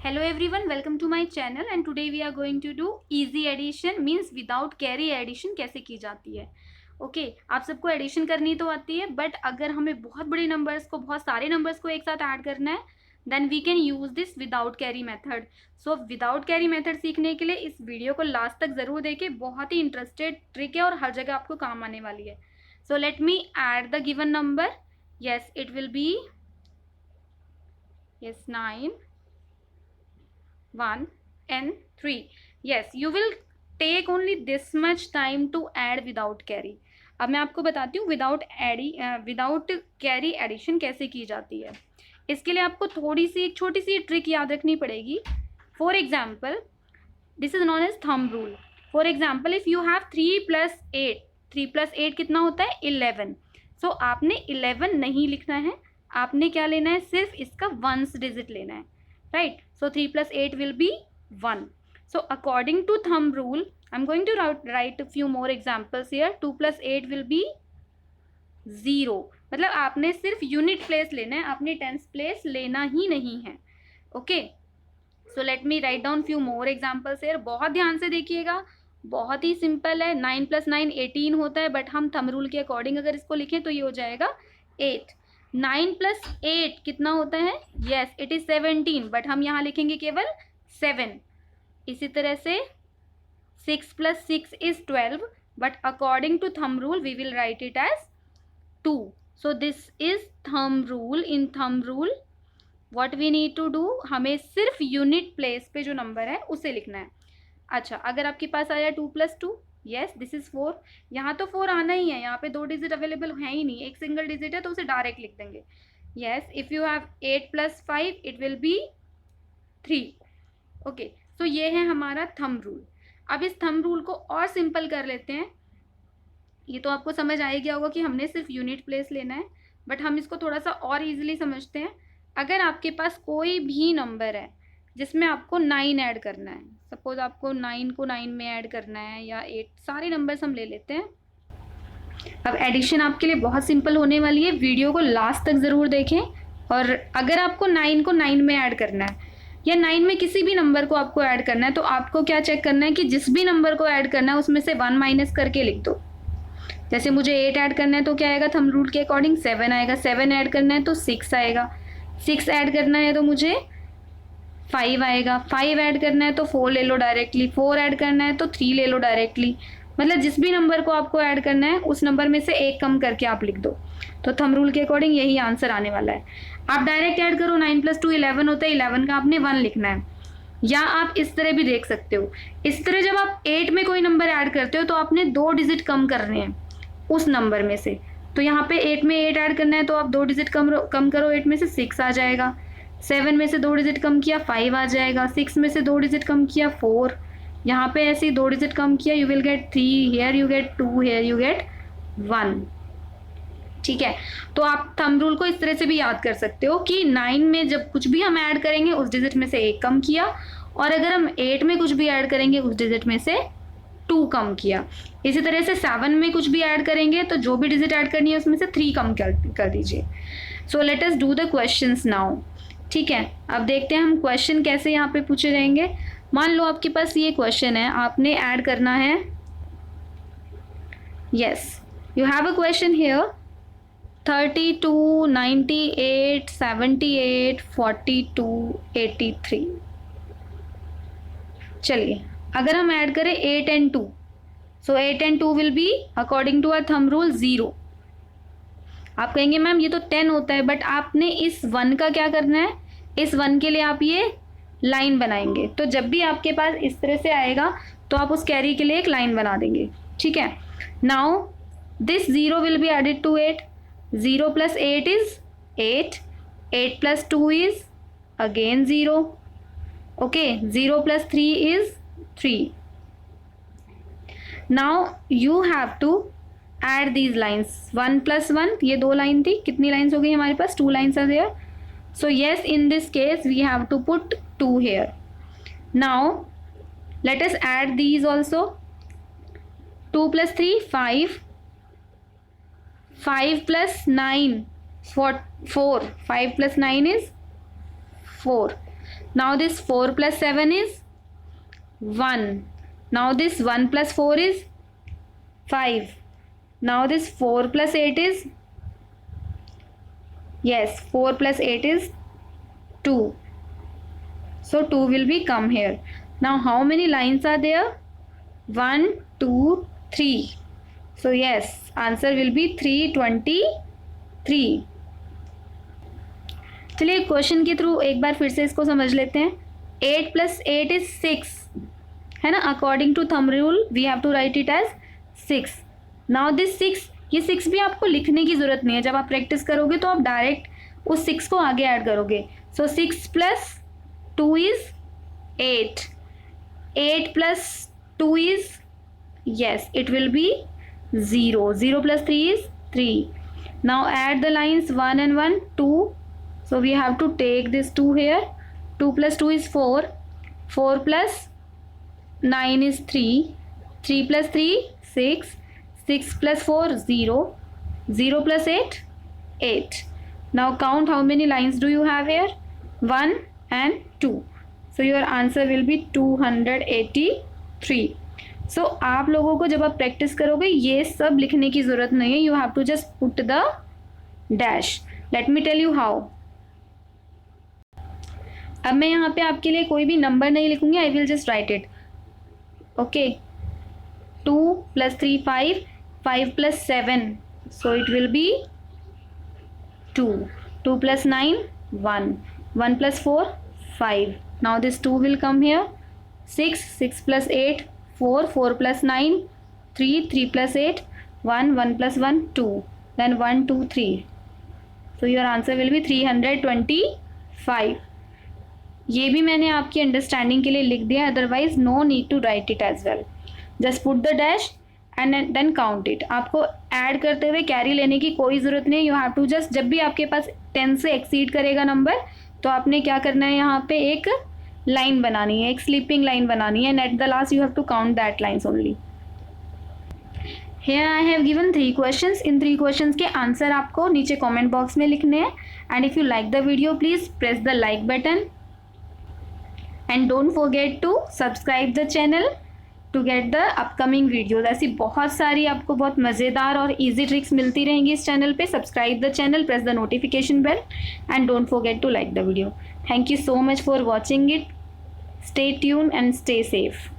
Hello everyone, welcome to my channel and today we are going to do easy addition means without carry addition कैसे की जाती है। Okay आप सबको addition करनी तो आती है, बट अगर हमें बहुत बड़े नंबर्स को, बहुत सारे नंबर्स को एक साथ ऐड करना है then we can use this without carry method. So without carry method सीखने के लिए इस वीडियो को लास्ट तक जरूर देखें, बहुत ही इंटरेस्टेड ट्रिक है और हर जगह आपको काम आने वाली है। So let me add the given number. Yes it will be 9 1 and 3. Yes, you will take only this much time to add without carry. अब मैं आपको बताती हूँ विदाउट कैरी एडिशन कैसे की जाती है। इसके लिए आपको थोड़ी सी एक छोटी सी ट्रिक याद रखनी पड़ेगी। For example this is known as thumb rule. For example if you have 3 + 8, 3 + 8 कितना होता है 11। सो आपने 11 नहीं लिखना है, आपने क्या लेना है, सिर्फ इसका वंस डिजिट लेना है, right? So 3 + 8 will be 1. So according to thumb rule I'm going to write a few more examples here. 2 + 8 will be 0. मतलब आपने सिर्फ यूनिट प्लेस लेना है, आपने टेंस प्लेस लेना ही नहीं है। Okay so let me write down few more examples here. बहुत ध्यान से देखिएगा, बहुत ही सिंपल है। 9 + 9 18 होता है, बट हम थंब रूल के अकॉर्डिंग अगर इसको लिखें तो ये हो जाएगा 8। 9 + 8 कितना होता है, यस इट इज 17, बट हम यहाँ लिखेंगे केवल 7। इसी तरह से 6 + 6 is 12, but according to thumb rule we will write it as 2। So this is thumb rule. In thumb rule what we need to do, हमें सिर्फ यूनिट प्लेस पे जो नंबर है उसे लिखना है। अच्छा अगर आपके पास आया 2 + 2, यस दिस इज 4। यहाँ तो 4 आना ही है, यहाँ पे 2 डिजिट अवेलेबल है ही नहीं, एक सिंगल डिजिट है तो उसे डायरेक्ट लिख देंगे। Yes if you have 8 + 5 it will be 3। Okay so ये है हमारा थंब रूल। अब इस थंब रूल को और सिंपल कर लेते हैं। ये तो आपको समझ आ ही गया होगा कि हमने सिर्फ यूनिट प्लेस लेना है, बट हम इसको थोड़ा सा और इजीली समझते हैं। अगर आपके पास कोई भी नंबर है जिसमें आपको 9 ऐड करना है, सपोज आपको 9 को 9 में ऐड करना है या 8, सारे नंबर्स हम ले लेते हैं। अब एडिशन आपके लिए बहुत सिंपल होने वाली है, वीडियो को लास्ट तक ज़रूर देखें। और अगर आपको 9 को 9 में ऐड करना है या 9 में किसी भी नंबर को आपको ऐड करना है, तो आपको क्या चेक करना है कि जिस भी नंबर को ऐड करना है उसमें से 1 माइनस करके लिख दो। जैसे मुझे 8 ऐड करना है तो क्या आएगा, थंब रूल के अकॉर्डिंग 7 आएगा। 7 ऐड करना है तो 6 आएगा। 6 ऐड करना है तो मुझे 5 आएगा। 5 ऐड करना है तो 4 ले लो डायरेक्टली। 4 ऐड करना है तो 3 ले लो डायरेक्टली। मतलब जिस भी नंबर को आपको ऐड करना है उस नंबर में से एक कम करके आप लिख दो। तो थंब रूल के अकॉर्डिंग यही आंसर आने वाला है। आप डायरेक्ट ऐड करो, 9 + 2 11 होता है, 11 का आपने 1 लिखना है। या आप इस तरह भी देख सकते हो, इस तरह जब आप 8 में कोई नंबर ऐड करते हो तो आपने 2 डिजिट कम करने हैं उस नंबर में से। तो यहाँ पे 8 में 8 ऐड करना है तो आप 2 डिजिट कम करो, 8 में से 6 आ जाएगा। 7 में से 2 डिजिट कम किया 5 आ जाएगा। 6 में से 2 डिजिट कम किया 4। यहाँ पे ऐसे ही 2 डिजिट कम किया, you will get 3, here you get 2, here you get 1। ठीक है, तो आप थंब रूल को इस तरह से भी याद कर सकते हो कि 9 में जब कुछ भी हम ऐड करेंगे उस डिजिट में से एक कम किया, और अगर हम 8 में कुछ भी ऐड करेंगे उस डिजिट में से 2 कम किया। इसी तरह से 7 में कुछ भी ऐड करेंगे तो जो भी डिजिट ऐड करनी है उसमें से 3 कम कर दीजिए। So let us do the questions now. ठीक है, अब देखते हैं हम क्वेश्चन कैसे यहाँ पे पूछे जाएंगे। मान लो आपके पास ये क्वेश्चन है, आपने ऐड करना है, yes you have a question here 32 98 78 42 83। चलिए अगर हम ऐड करें 8 and 2, so 8 and 2 will be according to our thumb rule 0। आप कहेंगे मैम ये तो 10 होता है, बट आपने इस 1 का क्या करना है, इस 1 के लिए आप ये लाइन बनाएंगे। तो जब भी आपके पास इस तरह से आएगा तो आप उस कैरी के लिए एक लाइन बना देंगे। ठीक है, now this 0 will be added to 8। 0 + 8 is 8, 8 + 2 is again 0। Okay 0 + 3 is 3। Now you have to add these lines। 1 + 1 ये 2 लाइन थी, कितनी लाइन्स हो गई हमारे पास, 2 lines are there। So yes, in this case we have to put 2 here। Now let us add these also। 2 + 3 5, 5 + 9 4, 5 + 9 is 4। Now this 4 plus 7 is 1. Now this 1 plus 4 is 5. Now this 4 plus 8 is, yes, 4 plus 8 is 2. So 2 will be come here. Now how many lines are there? 1, 2, 3. So yes, answer will be 323. चलिए question के through एक बार फिर से इसको समझ लेते हैं. 8 plus 8 is 6, है ना. According to thumb rule we have to write it as 6. Now this 6, ये 6 भी आपको लिखने की ज़रूरत नहीं है. जब आप प्रैक्टिस करोगे तो आप डायरेक्ट उस 6 को आगे ऐड करोगे. सो 6 plus 2 is 8. 8 plus 2 is, yes, it will be 0. 0 plus 3 is 3. Now add the lines 1 and 1, 2. So we have to take this 2 here. 2 plus 2 is 4. 4 plus 9 is 3. 3 plus 3, 6. 6 plus 4, 0. 0 plus 8, 8. Now count how many lines do you have here? 1 and 2. So your answer will be 283. So आप लोगों को जब आप practice करोगे ये सब लिखने की ज़रूरत नहीं है. You have to just put the dash. Let me tell you how. अब मैं यहाँ पे आपके लिए कोई भी नंबर नहीं लिखूंगी. I will just right it. Okay. 2 plus 3, 5. 5 plus 7. So it will be 2. 2 plus 9, 1. 1 plus 4, 5. Now this 2 will come here. 6. 6 plus 8, 4. 4 plus 9, 3. 3 plus 8, 1. 1 plus 1, 2. Then 1, 2, 3. So your answer will be 325. ये भी मैंने आपकी अंडरस्टैंडिंग के लिए लिख दिया. Otherwise no need to write it as well. Just put the dash and then count it. आपको add करते हुए कैरी लेने की कोई ज़रूरत नहीं. यू हैव टू जस्ट, जब भी आपके पास 10 से एक्सीड करेगा नंबर तो आपने क्या करना है, यहाँ पे एक लाइन बनानी है, एक स्लीपिंग लाइन बनानी है. And at the last you have to count that lines only. Here I have given 3 questions. इन 3 questions के आंसर आपको नीचे कमेंट बॉक्स में लिखने हैं. And if you like the video please press the like button and don't forget to subscribe the channel to get the upcoming videos. ऐसी बहुत सारी आपको बहुत मज़ेदार और ईजी ट्रिक्स मिलती रहेंगी इस चैनल पे. Subscribe the channel, press the notification bell and don't forget to like the video. Thank you so much for watching it. Stay tune and stay safe.